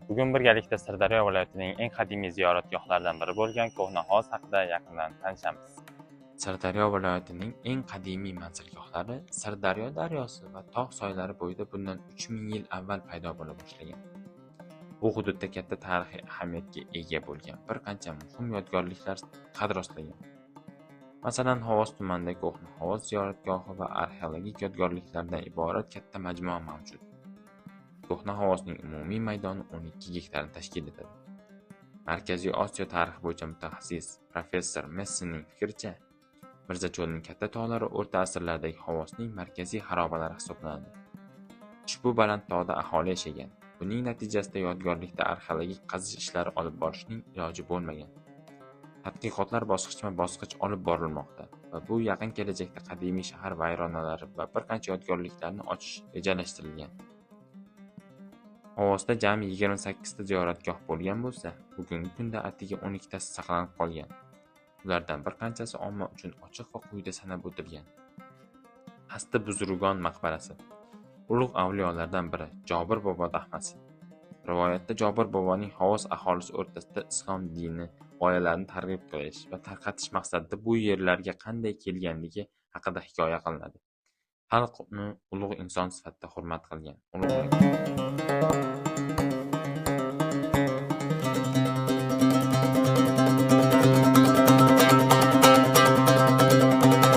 Bugun birgalikda Sirdaryo viloyatining eng qadimiy ziyoratgohlaridan biri bo'lgan Ko'hna hovuz haqida yaqindan tanishamiz. Sirdaryo viloyatining eng qadimiy manzilgohlari Sirdaryo daryosi va tog' soylari bo'yida bundan 3000 yil avval paydo bo'la boshlagan. Bu hududda katta tarixiy ahamiyatga ega bo'lgan bir qancha muhim yodgorliklar qad rostlagan. Masalan, Hovuz tumanida Ko'hna hovuz ziyoratgohi va arxeologik yodgorliklardan iborat katta majmua mavjud. Ko'hna hovuzning umumiy maydoni 12 gektarni tashkil etadi. Markaziy Osiyo tarixi bo'yicha mutaxassis professor Messining fikricha, Mirzacho'lning katta tog'lari o'rta asrlardagi Hovuzning markaziy xarobalari hisoblanadi. Ushbu baland tog'da aholi yashagan. Buning natijasida yodgorlikda arxeologik qazish ishlari olib borishning iloji bo'lmagan. Tadqiqotlar bosqichma-bosqich olib borilmoqda va bu yaqin kelajakda qadimiy shahar vayronalari va bir qancha yodgorliklarni ochish rejalashtirilgan. Hovuzda jami 28 ta ziyoratgoh bo'lgan bo'lsa, bugungi kunda atigi 12 tasi saqlanib qolgan. Ulardan bir qanchasi omma uchun ochiq va quyida sanab o'tilgan. Asti Buzurgon maqbarasi. Ulug' avliyolardan biri Jobir bobo dahmasi. Rivoyatda Jobir boboning Hovuz aholisi o'rtasida islom dini g'oyalarini targ'ib qilish va tarqatish maqsadida bu yerlarga qanday kelganligi haqida hikoya qilinadi. Xalq uni ulug' inson sifatida hurmat qilgan.